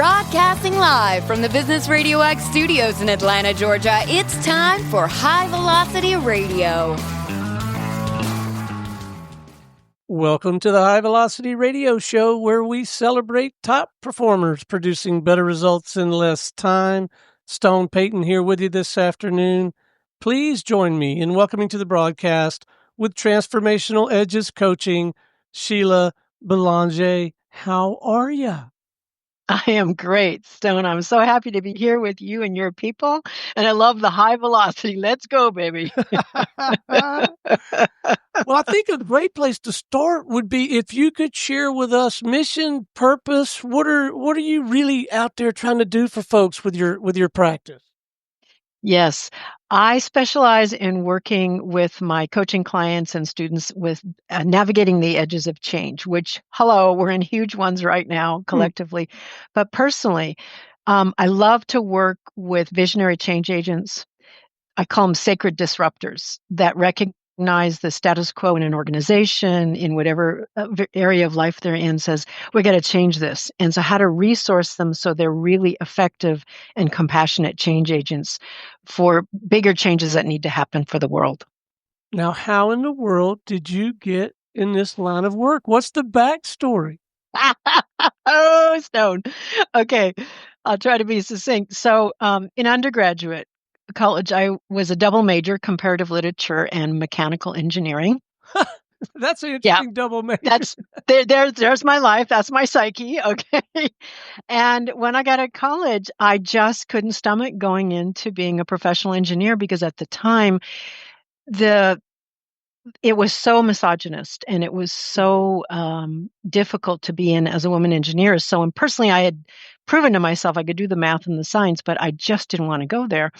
Broadcasting live from the Business RadioX studios in Atlanta, Georgia, it's time for High Velocity Radio. Welcome to the High Velocity Radio Show, where we celebrate top performers producing better results in less time. Stone Payton here with you this afternoon. Please join me in welcoming to the broadcast with Transformational Edges Coaching, Sheila Bélanger. How are you? I am great, Stone. I'm so happy to be here with you and your people. And I love the high velocity. Let's go, baby. Well, I think a great place to start would be if you could share with us mission, purpose. What are you really out there trying to do for folks with your practice? Yes, I specialize in working with my coaching clients and students with navigating the edges of change, which, hello, we're in huge ones right now collectively. But personally, I love to work with visionary change agents. I call them sacred disruptors that recognize the status quo in an organization, in whatever area of life they're in, says, we got to change this. And so how to resource them so they're really effective and compassionate change agents for bigger changes that need to happen for the world. Now, how in the world did you get in this line of work? What's the backstory? Oh, Stone. Okay, I'll try to be succinct. So in undergraduate college, I was a double major, comparative literature and mechanical engineering. That's an interesting double major. There's my life. That's my psyche. Okay. And when I got to college, I just couldn't stomach going into being a professional engineer because at the time, it was so misogynist and it was so difficult to be in as a woman engineer. So, and personally, I had proven to myself I could do the math and the science, but I just didn't want to go there.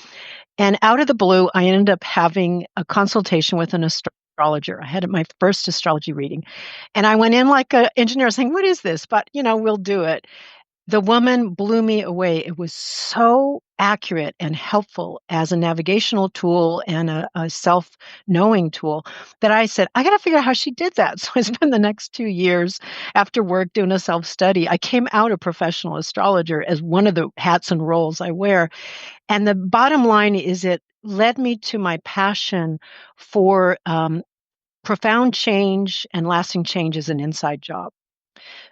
And out of the blue, I ended up having a consultation with an astrologer. I had my first astrology reading. And I went in like an engineer saying, what is this? But, we'll do it. The woman blew me away. It was so accurate and helpful as a navigational tool and a self-knowing tool that I said, I got to figure out how she did that. So I spent the next 2 years after work doing a self-study. I came out a professional astrologer as one of the hats and roles I wear. And the bottom line is it led me to my passion for profound change and lasting change as an inside job.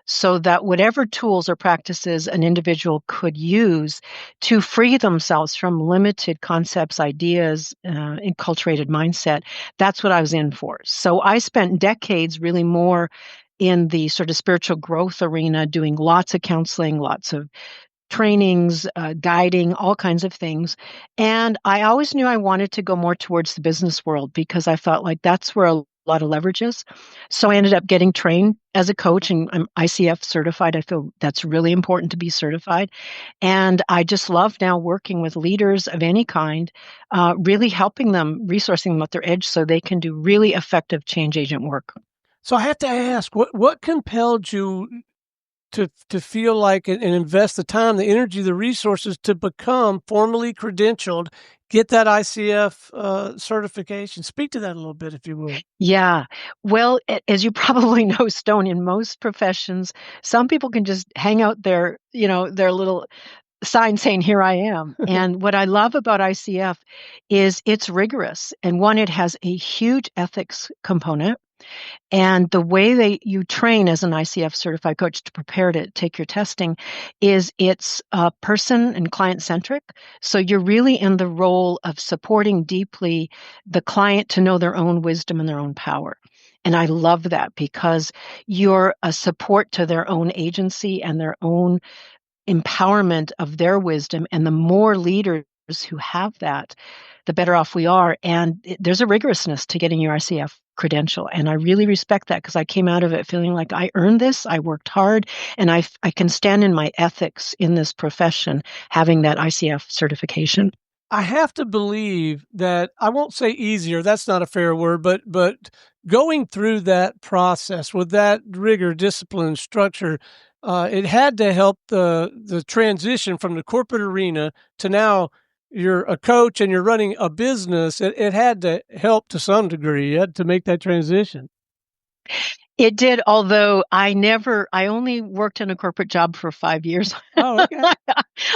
So that whatever tools or practices an individual could use to free themselves from limited concepts, ideas, enculturated mindset, that's what I was in for. So I spent decades really more in the sort of spiritual growth arena, doing lots of counseling, lots of trainings, guiding, all kinds of things. And I always knew I wanted to go more towards the business world because I felt like that's where a lot of leverage is. So I ended up getting trained as a coach, and I'm ICF-certified. I feel that's really important to be certified. And I just love now working with leaders of any kind, really helping them, resourcing them at their edge so they can do really effective change agent work. So I have to ask, what compelled you to feel like and invest the time, the energy, the resources to become formally credentialed, get that ICF certification? Speak to that a little bit, if you will. Yeah. Well, as you probably know, Stone, in most professions, some people can just hang out their little sign saying, here I am. And what I love about ICF is it's rigorous. And one, it has a huge ethics component. And the way you train as an ICF certified coach to prepare to take your testing is it's person and client centric. So you're really in the role of supporting deeply the client to know their own wisdom and their own power. And I love that because you're a support to their own agency and their own empowerment of their wisdom. And the more leaders who have that, the better off we are. And there's a rigorousness to getting your ICF credential. And I really respect that because I came out of it feeling like I earned this, I worked hard, and I can stand in my ethics in this profession having that ICF certification. I have to believe that, I won't say easier, that's not a fair word, but going through that process with that rigor, discipline, structure, it had to help the transition from the corporate arena to now you're a coach and you're running a business. It had to help to some degree. You had to make that transition. It did, although I only worked in a corporate job for 5 years. Oh, okay.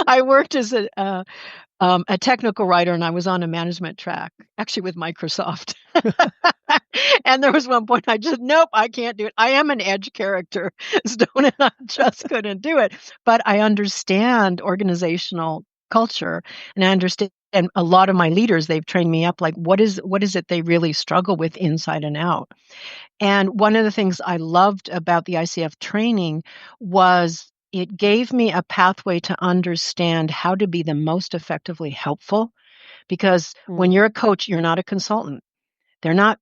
I worked as a technical writer, and I was on a management track, actually with Microsoft. And there was one point I just, nope, I can't do it. I am an edge character, Stone, and I just couldn't do it. But I understand organizational culture, and I understand a lot of my leaders, they've trained me up, like, what is it they really struggle with inside and out? And one of the things I loved about the ICF training was it gave me a pathway to understand how to be the most effectively helpful. Because when you're a coach, you're not a consultant. They're not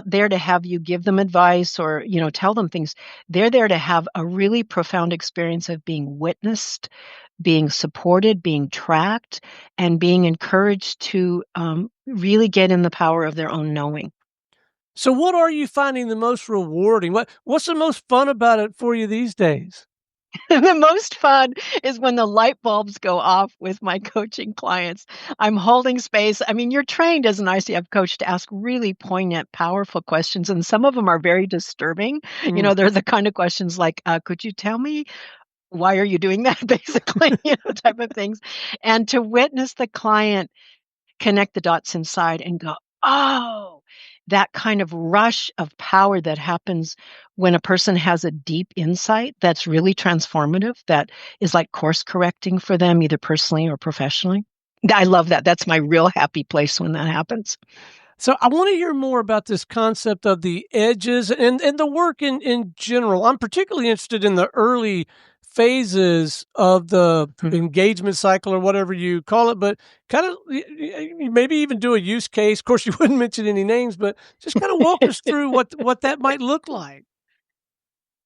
there to have you give them advice or, tell them things. They're there to have a really profound experience of being witnessed, being supported, being tracked, and being encouraged to really get in the power of their own knowing. So what are you finding the most rewarding? What's the most fun about it for you these days? The most fun is when the light bulbs go off with my coaching clients. I'm holding space. I mean, you're trained as an ICF coach to ask really poignant, powerful questions, and some of them are very disturbing. They're the kind of questions like, could you tell me why are you doing that, basically, type of things. And to witness the client connect the dots inside and go, oh, that kind of rush of power that happens when a person has a deep insight that's really transformative, that is like course correcting for them, either personally or professionally. I love that. That's my real happy place when that happens. So I want to hear more about this concept of the edges and the work in general. I'm particularly interested in the early phases of the engagement cycle or whatever you call it, but kind of maybe even do a use case. Of course, you wouldn't mention any names, but just kind of walk us through what that might look like.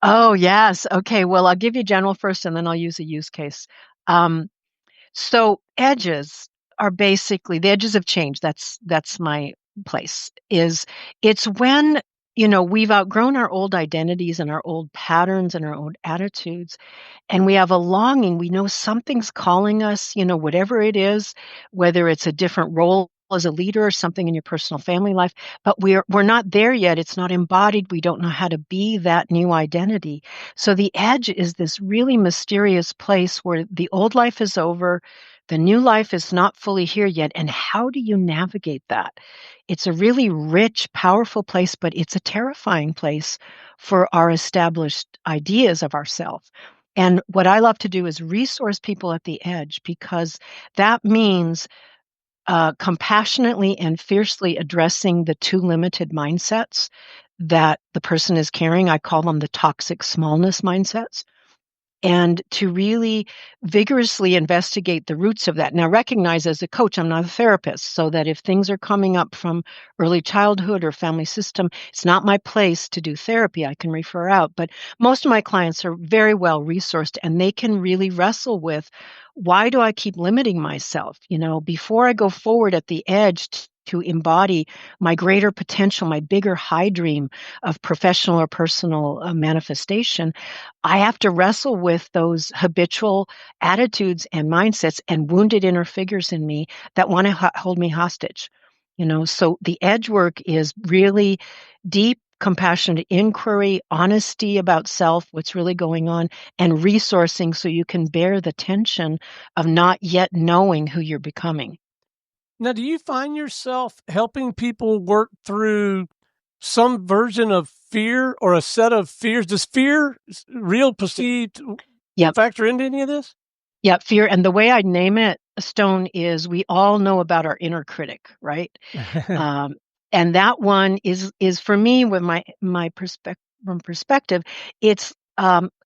Oh, yes. Okay. Well, I'll give you general first, and then I'll use a use case. So edges are basically the edges of change. That's my place. It's when, we've outgrown our old identities and our old patterns and our old attitudes, and we have a longing. We know something's calling us, whatever it is, whether it's a different role as a leader or something in your personal family life, but we're not there yet. It's not embodied. We don't know how to be that new identity. So the edge is this really mysterious place where the old life is over, the new life is not fully here yet. And how do you navigate that? It's a really rich, powerful place, but it's a terrifying place for our established ideas of ourselves. And what I love to do is resource people at the edge, because that means compassionately and fiercely addressing the too limited mindsets that the person is carrying. I call them the toxic smallness mindsets. And to really vigorously investigate the roots of that. Now, recognize as a coach, I'm not a therapist, so that if things are coming up from early childhood or family system, it's not my place to do therapy. I can refer out. But most of my clients are very well resourced, and they can really wrestle with, why do I keep limiting myself? Before I go forward at the edge to embody my greater potential, my bigger high dream of professional or personal manifestation, I have to wrestle with those habitual attitudes and mindsets and wounded inner figures in me that want to hold me hostage. So the edge work is really deep, compassionate inquiry, honesty about self, what's really going on, and resourcing so you can bear the tension of not yet knowing who you're becoming. Now, do you find yourself helping people work through some version of fear or a set of fears? Does fear, real perceived, factor into any of this? Yeah, fear. And the way I name it, Stone, is we all know about our inner critic, right? And that one is for me, with my perspective, it's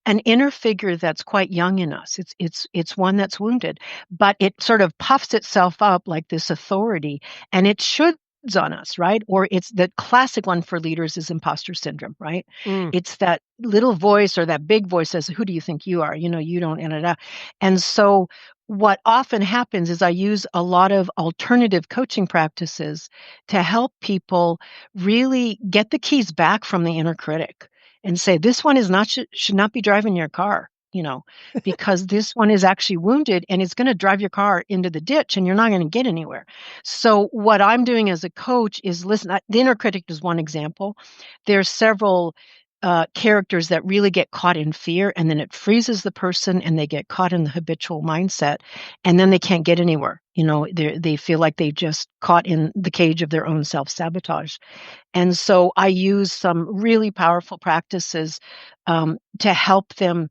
an inner figure that's quite young in us. It's one that's wounded, but it sort of puffs itself up like this authority, and it shoulds on us, right? Or it's the classic one for leaders is imposter syndrome, right? It's that little voice or that big voice says, "Who do you think you are? You don't." And so what often happens is I use a lot of alternative coaching practices to help people really get the keys back from the inner critic and say, this one is not should not be driving your car, because this one is actually wounded and it's going to drive your car into the ditch and you're not going to get anywhere. So what I'm doing as a coach is listen. The inner critic is one example. There's several characters that really get caught in fear, and then it freezes the person and they get caught in the habitual mindset, and then they can't get anywhere. They feel like they just caught in the cage of their own self-sabotage. And so I use some really powerful practices to help them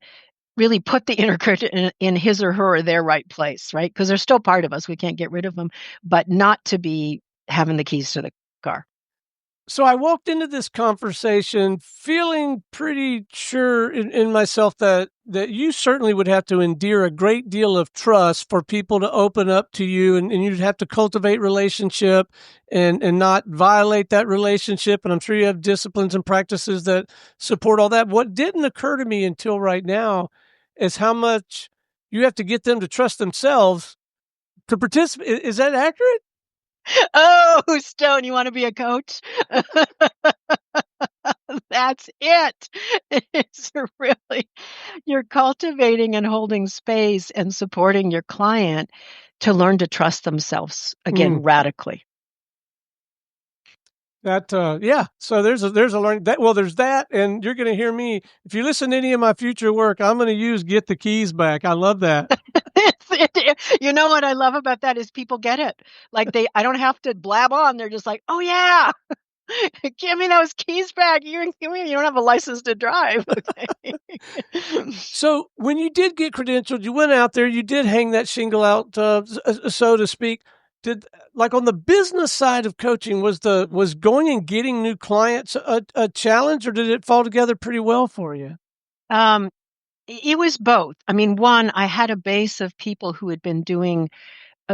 really put the inner critic in his or her or their right place, right? Because they're still part of us. We can't get rid of them, but not to be having the keys to the car. So I walked into this conversation feeling pretty sure in myself that you certainly would have to endear a great deal of trust for people to open up to you, and you'd have to cultivate relationship and not violate that relationship. And I'm sure you have disciplines and practices that support all that. What didn't occur to me until right now is how much you have to get them to trust themselves to participate. Is that accurate? Oh, Stone, you want to be a coach? That's it. It's really, you're cultivating and holding space and supporting your client to learn to trust themselves again, radically. That yeah. So there's a learning that. Well, there's that, and you're going to hear me if you listen to any of my future work. I'm going to use "Get the Keys Back." I love that. You know what I love about that is people get it. Like I don't have to blab on. They're just like, oh yeah, give me those keys back. You don't have a license to drive. Okay. So when you did get credentialed, you went out there, you did hang that shingle out, so to speak. Did, like, on the business side of coaching, was going and getting new clients a challenge, or did it fall together pretty well for you? It was both. I mean, one, I had a base of people who had been doing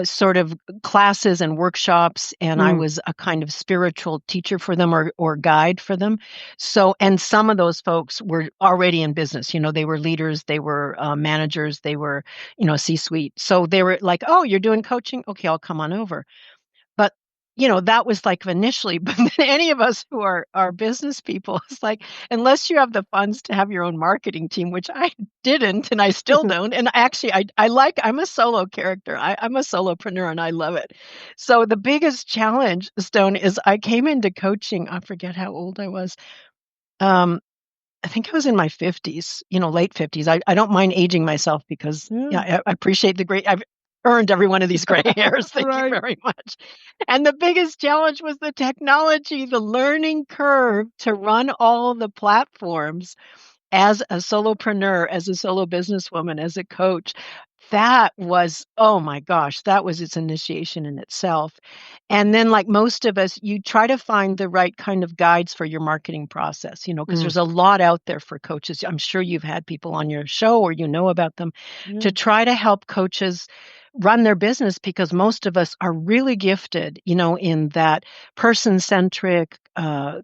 sort of classes and workshops, and I was a kind of spiritual teacher for them or guide for them. So, and some of those folks were already in business. They were leaders, they were managers, they were, C-suite. So they were like, oh, you're doing coaching? Okay, I'll come on over. But that was like initially, but then any of us who are business people, it's like, unless you have the funds to have your own marketing team, which I didn't, and I still don't. And actually, I'm a solo character. I'm a solopreneur and I love it. So the biggest challenge, Stone, is I came into coaching. I forget how old I was. I think I was in my 50s, late 50s. I don't mind aging myself because I appreciate I've earned every one of these gray hairs. Thank you very much. And the biggest challenge was the technology, the learning curve to run all the platforms as a solopreneur, as a solo businesswoman, as a coach. That was, oh my gosh, that was its initiation in itself. And then, like most of us, you try to find the right kind of guides for your marketing process, because there's a lot out there for coaches. I'm sure you've had people on your show or about them to try to help coaches run their business, because most of us are really gifted, in that person-centric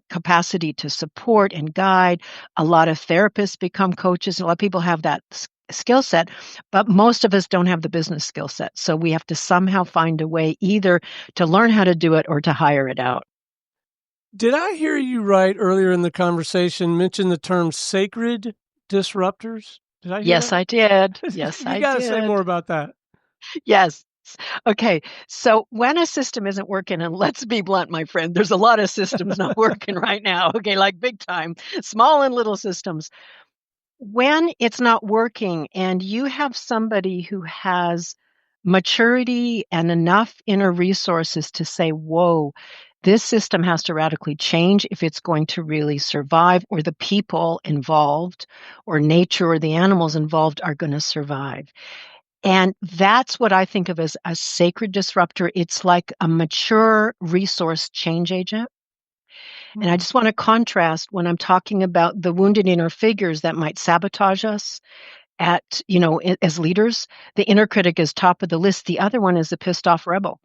capacity to support and guide. A lot of therapists become coaches. A lot of people have that skill set, but most of us don't have the business skill set. So we have to somehow find a way either to learn how to do it or to hire it out. Did I hear you right earlier in the conversation mention the term sacred disruptors? Did I hear Yes, that? I did. Yes, I did. You got to say more about that. Yes. Okay. So when a system isn't working, and let's be blunt, my friend, there's a lot of systems not working right now. Okay. Like big time, small and little systems. When it's not working and you have somebody who has maturity and enough inner resources to say, whoa, this system has to radically change if it's going to really survive, or the people involved or nature or the animals involved are going to survive. And that's what I think of as a sacred disruptor. It's like a mature resource change agent. And I just want to contrast when I'm talking about the wounded inner figures that might sabotage us as leaders. The inner critic is top of the list. The other one is the pissed off rebel.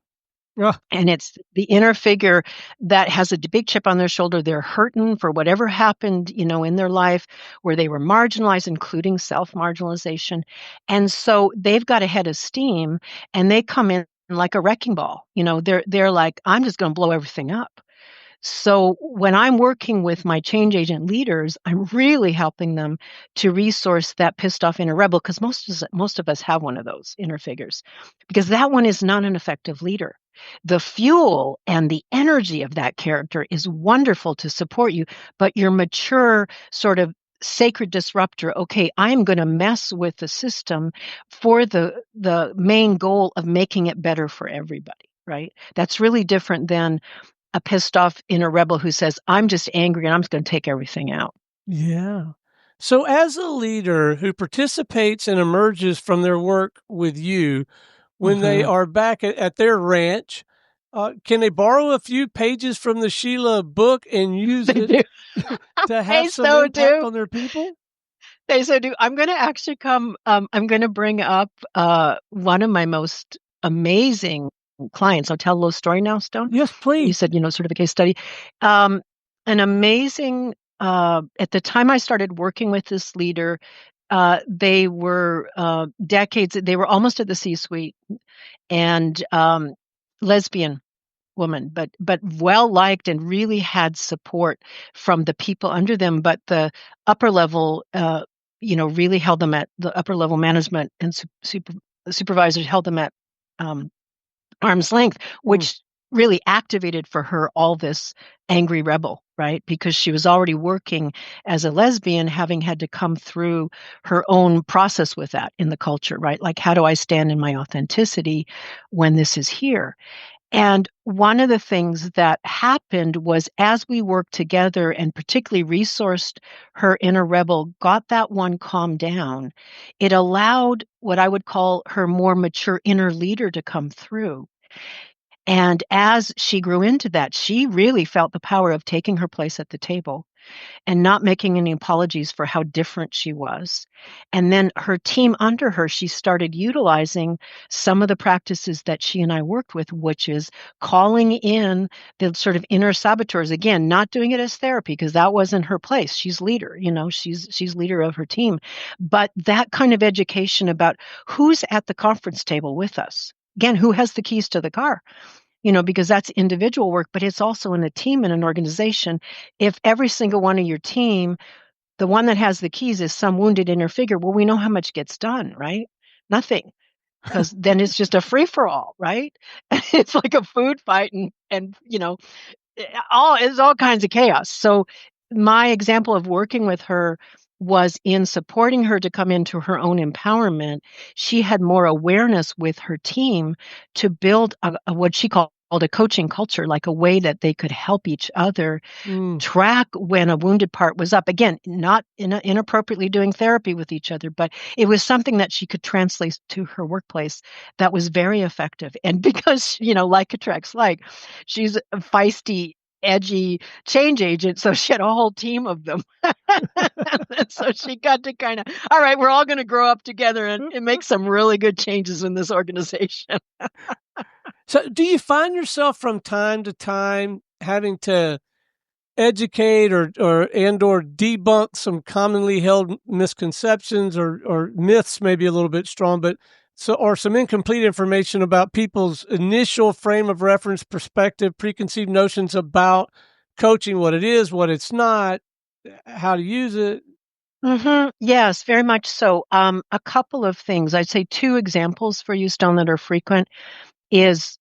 And it's the inner figure that has a big chip on their shoulder. They're hurting for whatever happened, in their life where they were marginalized, including self-marginalization. And so they've got a head of steam and they come in like a wrecking ball. They're like, I'm just going to blow everything up. So when I'm working with my change agent leaders, I'm really helping them to resource that pissed off inner rebel, because most of us have one of those inner figures, because that one is not an effective leader. The fuel and the energy of that character is wonderful to support you, but your mature sort of sacred disruptor, okay, I'm going to mess with the system for the main goal of making it better for everybody, right? That's really different than a pissed off inner rebel who says, I'm just angry and I'm just going to take everything out. Yeah. So as a leader who participates and emerges from their work with you, when they are back at their ranch, can they borrow a few pages from the Sheila book and use it to have some impact on their people? They so do. I'm going to actually come, I'm going to bring up one of my most amazing clients. I'll tell a little story now, Stone. Yes, please. You said, sort of a case study. An amazing, at the time I started working with this leader, they were decades, they were almost at the C-suite, and lesbian woman, but well liked and really had support from the people under them. But the upper level, really held them at the upper level management, and supervisors held them at arm's length, which really activated for her all this angry rebel, right? Because she was already working as a lesbian, having had to come through her own process with that in the culture, right? Like, how do I stand in my authenticity when this is here? And one of the things that happened was, as we worked together and particularly resourced her inner rebel, got that one calmed down, it allowed what I would call her more mature inner leader to come through. And as she grew into that, she really felt the power of taking her place at the table and not making any apologies for how different she was. And then her team under her, she started utilizing some of the practices that she and I worked with, which is calling in the sort of inner saboteurs. Again, not doing it as therapy, because that wasn't her place. She's leader, she's leader of her team. But that kind of education about who's at the conference table with us. Again, who has the keys to the car? Because that's individual work, but it's also in a team and an organization. If every single one of your team, the one that has the keys is some wounded inner figure, well, we know how much gets done, right? Nothing. Because then it's just a free for all, right? It's like a food fight, and it's all kinds of chaos. So my example of working with her was in supporting her to come into her own empowerment. She had more awareness with her team to build what she called a coaching culture, like a way that they could help each other track when a wounded part was up. Again, not inappropriately doing therapy with each other, but it was something that she could translate to her workplace that was very effective. And because, like attracts like, she's a feisty, edgy change agent, so she had a whole team of them. So she got to kind of, all right, we're all going to grow up together and make some really good changes in this organization. So do you find yourself from time to time having to educate or debunk some commonly held misconceptions or myths, maybe a little bit strong, or some incomplete information about people's initial frame of reference, perspective, preconceived notions about coaching, what it is, what it's not, how to use it? Mm-hmm. Yes, very much so. A couple of things. I'd say two examples for you, Stone, that are frequent is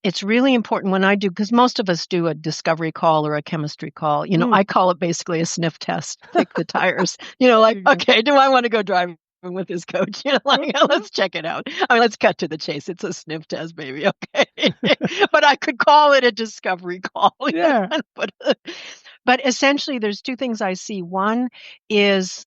it's really important when I do, because most of us do a discovery call or a chemistry call. I call it basically a sniff test, kick the tires. Okay, do I want to go driving with this coach? Let's check it out. Let's cut to the chase. It's a sniff test, baby. Okay. But I could call it a discovery call. Yeah. But essentially, there's two things I see. One is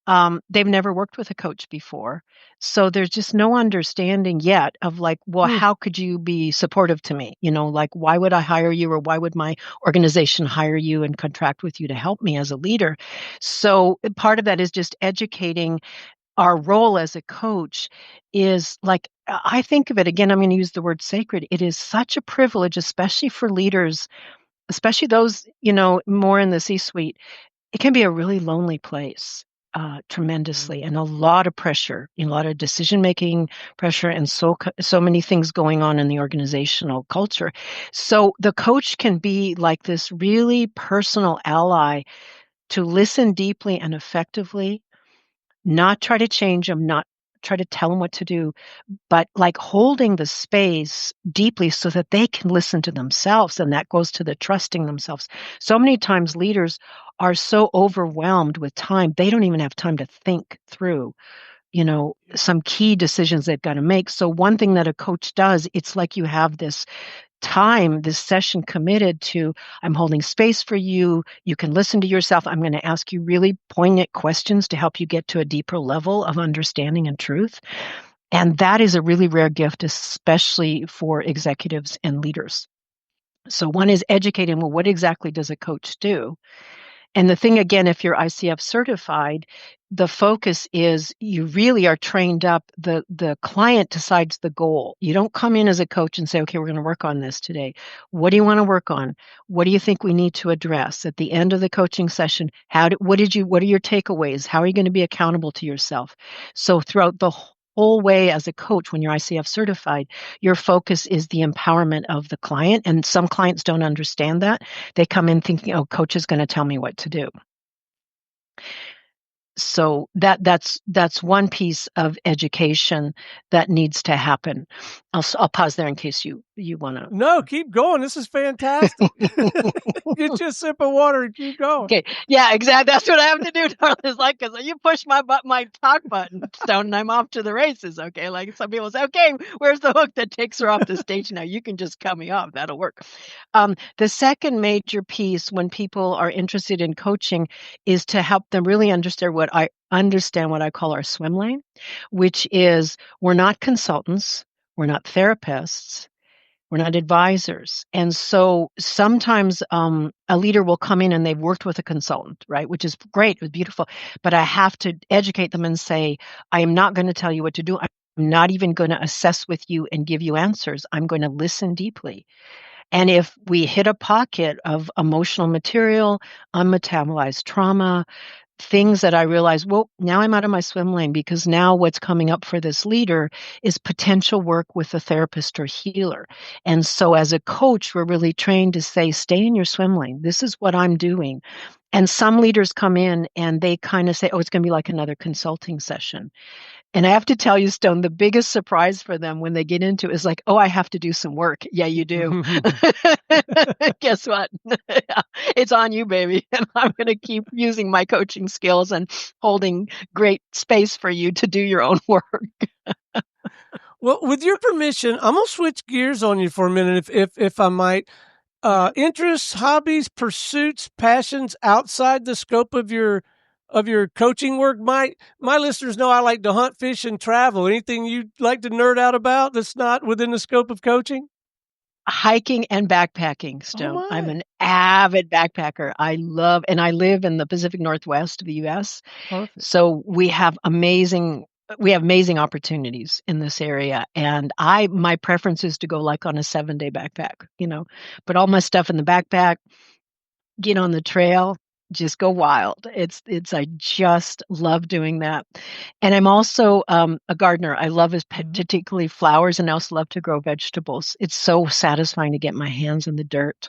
they've never worked with a coach before. So there's just no understanding yet of how could you be supportive to me? Why would I hire you, or why would my organization hire you and contract with you to help me as a leader? So part of that is just educating. Our role as a coach is I think of it, again, I'm going to use the word sacred. It is such a privilege, especially for leaders, especially those, more in the C-suite. It can be a really lonely place. tremendously, and a lot of pressure, a lot of decision-making pressure, and so many things going on in the organizational culture. So the coach can be like this really personal ally to listen deeply and effectively, not try to change them, not try to tell them what to do, but like holding the space deeply so that they can listen to themselves. And that goes to the trusting themselves. So many times leaders are so overwhelmed with time, they don't even have time to think through, some key decisions they've got to make. So one thing that a coach does, it's like you have this time, this session committed to, I'm holding space for you. You can listen to yourself. I'm going to ask you really poignant questions to help you get to a deeper level of understanding and truth. And that is a really rare gift, especially for executives and leaders. So one is educating, well, what exactly does a coach do? And the thing, again, if you're ICF certified, the focus is you really are trained up. The client decides the goal. You don't come in as a coach and say, okay, we're going to work on this today. What do you want to work on? What do you think we need to address? At the end of the coaching session, what are your takeaways? How are you going to be accountable to yourself? So throughout the whole way as a coach, when you're ICF certified, your focus is the empowerment of the client. And some clients don't understand that. They come in thinking, oh, coach is going to tell me what to do. So that's one piece of education that needs to happen. I'll pause there in case you want to. No, keep going. This is fantastic. Get you a sip of water and keep going. Okay. Yeah, exactly. That's what I have to do, darling. It's like, because you push my talk button, Stone, and I'm off to the races. Okay. Like some people say, okay, where's the hook that takes her off the stage now? You can just cut me off. That'll work. The second major piece when people are interested in coaching is to help them really understand what I call our swim lane, which is we're not consultants, we're not therapists, we're not advisors. And so sometimes a leader will come in and they've worked with a consultant, right? Which is great, it's beautiful. But I have to educate them and say, I am not going to tell you what to do. I'm not even going to assess with you and give you answers. I'm going to listen deeply. And if we hit a pocket of emotional material, unmetabolized trauma, things that I realized, well, now I'm out of my swim lane, because now what's coming up for this leader is potential work with a therapist or healer. And so as a coach, we're really trained to say, stay in your swim lane. This is what I'm doing. And some leaders come in and they kind of say, oh, it's going to be like another consulting session. And I have to tell you, Stone, the biggest surprise for them when they get into it is like, oh, I have to do some work. Yeah, you do. Guess what? It's on you, baby. And I'm going to keep using my coaching skills and holding great space for you to do your own work. Well, with your permission, I'm going to switch gears on you for a minute, if I might. Interests, hobbies, pursuits, passions outside the scope of your coaching work. My listeners know I like to hunt, fish, and travel. Anything you'd like to nerd out about that's not within the scope of coaching? Hiking and backpacking, Stone. Oh, I'm an avid backpacker. I live in the Pacific Northwest of the U.S. Perfect. So we have amazing opportunities in this area. And my preference is to go like on a 7-day backpack, put all my stuff in the backpack, get on the trail, just go wild. I just love doing that. And I'm also a gardener. I love particularly flowers, and I also love to grow vegetables. It's so satisfying to get my hands in the dirt.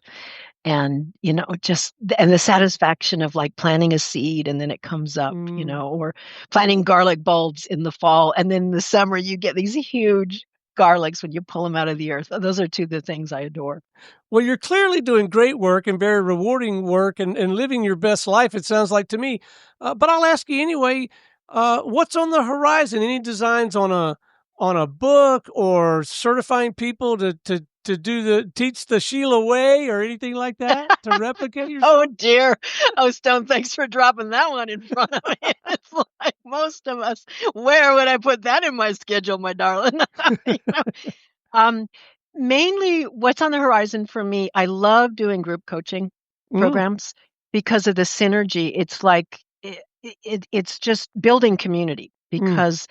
And, and the satisfaction of like planting a seed and then it comes up, or planting garlic bulbs in the fall. And then in the summer, you get these huge garlics when you pull them out of the earth. Those are two of the things I adore. Well, you're clearly doing great work and very rewarding work and living your best life, it sounds like to me. But I'll ask you anyway, what's on the horizon? Any designs on a book or certifying people to teach the Sheila way or anything like that to replicate yourself? Oh dear. Oh, Stone, thanks for dropping that one in front of me. It's like most of us, where would I put that in my schedule, my darling? Mainly what's on the horizon for me, I love doing group coaching programs because of the synergy. It's like, it's just building community because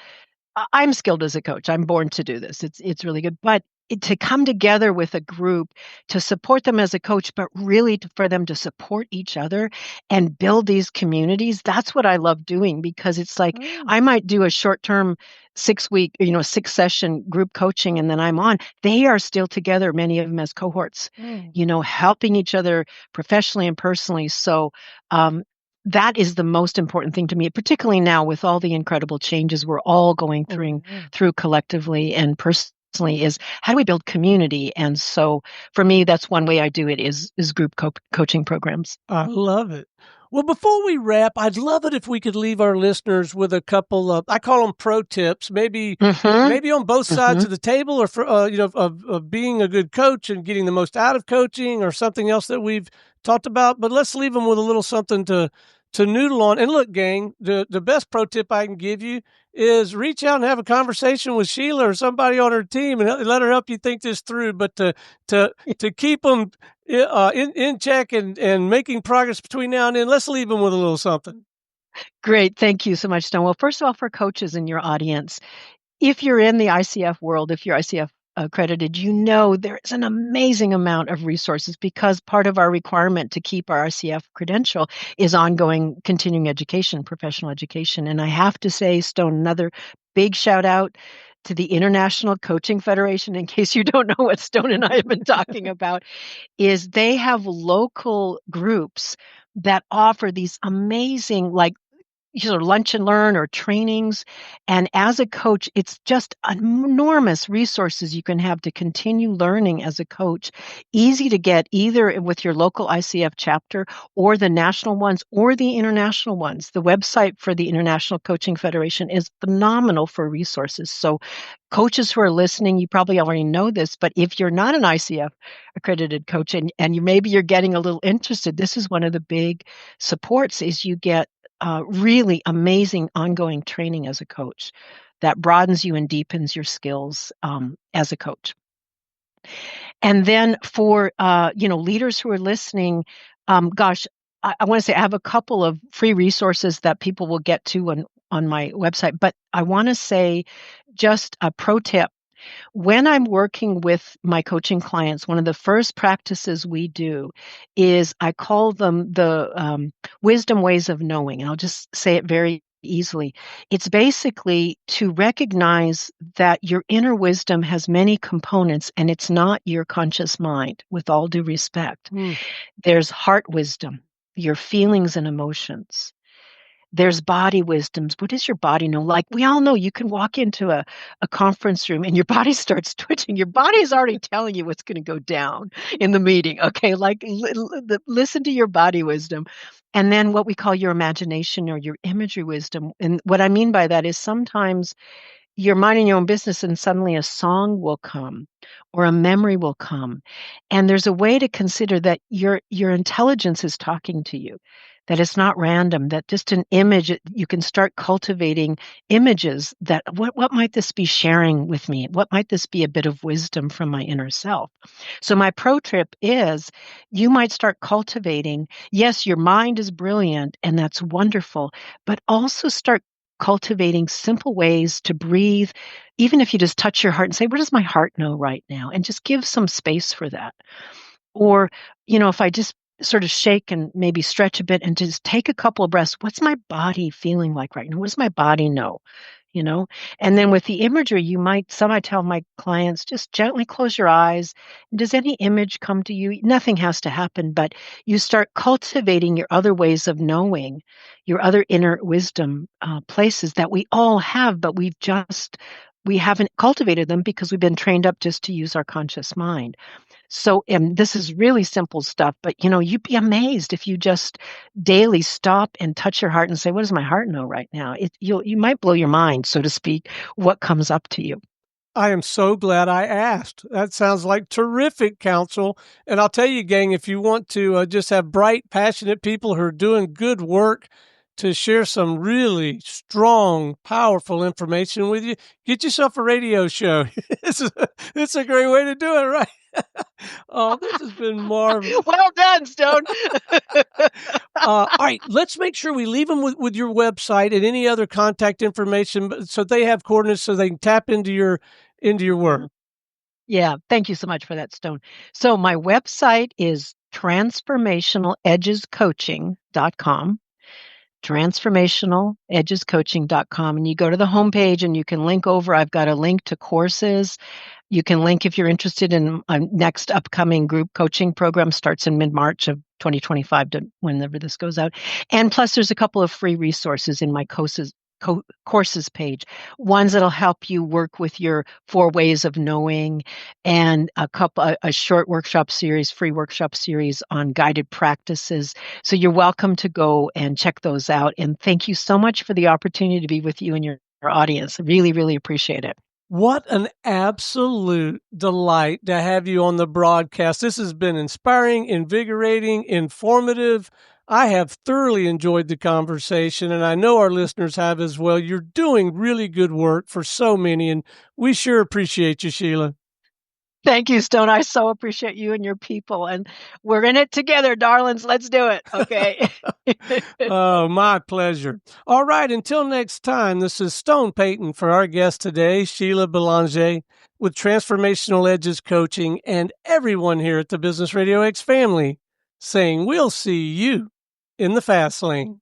I'm skilled as a coach. I'm born to do this. It's really good. But to come together with a group to support them as a coach, but really for them to support each other and build these communities. That's what I love doing, because it's like I might do a short-term 6-week, 6-session group coaching, and then I'm on. They are still together, many of them as cohorts, helping each other professionally and personally. So that is the most important thing to me, particularly now with all the incredible changes we're all going through collectively and personally, is how do we build community? And so for me, that's one way I do it is group coaching programs. I love it. Well, before we wrap, I'd love it if we could leave our listeners with a couple of, I call them pro tips, maybe on both sides of the table, or for, of being a good coach and getting the most out of coaching, or something else that we've talked about. But let's leave them with a little something to noodle on. And look, gang, the best pro tip I can give you is reach out and have a conversation with Sheila or somebody on her team and let her help you think this through. But to keep them in check and making progress between now and then, let's leave them with a little something. Great. Thank you so much, Stone. Well, first of all, for coaches in your audience, if you're in the ICF world, if you're ICF accredited, there is an amazing amount of resources, because part of our requirement to keep our ICF credential is ongoing continuing education, professional education. And I have to say, Stone, another big shout out to the International Coaching Federation, in case you don't know what Stone and I have been talking about, is they have local groups that offer these amazing, lunch and learn or trainings. And as a coach, it's just enormous resources you can have to continue learning as a coach. Easy to get either with your local ICF chapter or the national ones or the international ones. The website for the International Coaching Federation is phenomenal for resources. So coaches who are listening, you probably already know this, but if you're not an ICF accredited coach and maybe you're getting a little interested, this is one of the big supports, is you get really amazing ongoing training as a coach that broadens you and deepens your skills as a coach. And then for leaders who are listening, I want to say I have a couple of free resources that people will get to on my website, but I want to say just a pro tip. When I'm working with my coaching clients, one of the first practices we do is I call them the wisdom ways of knowing. And I'll just say it very easily. It's basically to recognize that your inner wisdom has many components, and it's not your conscious mind, with all due respect. There's heart wisdom, your feelings and emotions. There's body wisdoms. What does your body know? Like we all know, you can walk into a conference room and your body starts twitching. Your body is already telling you what's going to go down in the meeting. Okay, like listen to your body wisdom. And then what we call your imagination or your imagery wisdom. And what I mean by that is sometimes you're minding your own business and suddenly a song will come or a memory will come. And there's a way to consider that your intelligence is talking to you, that it's not random, that just an image, you can start cultivating images that what might this be sharing with me? What might this be a bit of wisdom from my inner self? So my pro tip is you might start cultivating, yes, your mind is brilliant and that's wonderful, but also start cultivating simple ways to breathe, even if you just touch your heart and say, what does my heart know right now? And just give some space for that. Or, if I just sort of shake and maybe stretch a bit and just take a couple of breaths, what's my body feeling like right now? What does my body know? And then with the imagery, I tell my clients, just gently close your eyes. Does any image come to you? Nothing has to happen, but you start cultivating your other ways of knowing, your other inner wisdom places that we all have, but we haven't cultivated them because we've been trained up just to use our conscious mind. So, and this is really simple stuff, but you'd be amazed if you just daily stop and touch your heart and say, what does my heart know right now? You might blow your mind, so to speak, what comes up to you. I am so glad I asked. That sounds like terrific counsel. And I'll tell you, gang, if you want to just have bright, passionate people who are doing good work to share some really strong, powerful information with you, get yourself a radio show. It's a great way to do it, right? Oh, this has been marvelous. Well done, Stone. All right, let's make sure we leave them with your website and any other contact information so they have coordinates so they can tap into your work. Yeah, thank you so much for that, Stone. So my website is transformationaledgescoaching.com, transformationaledgescoaching.com. And you go to the homepage and you can link over. I've got a link to courses. You can link if you're interested in a next upcoming group coaching program, starts in mid-March of 2025 to whenever this goes out. And plus there's a couple of free resources in my courses page, ones that'll help you work with your 4 ways of knowing, and a short workshop series, free workshop series on guided practices. So you're welcome to go and check those out. And thank you so much for the opportunity to be with you and your audience. I really, really appreciate it. What an absolute delight to have you on the broadcast. This has been inspiring, invigorating, informative. I have thoroughly enjoyed the conversation, and I know our listeners have as well. You're doing really good work for so many, and we sure appreciate you, Sheila. Thank you, Stone. I so appreciate you and your people, and we're in it together, darlings. Let's do it. Okay. Oh, my pleasure. All right. Until next time, this is Stone Payton for our guest today, Sheila Bélanger with Transformational Edges Coaching, and everyone here at the Business RadioX family saying we'll see you in the fast lane.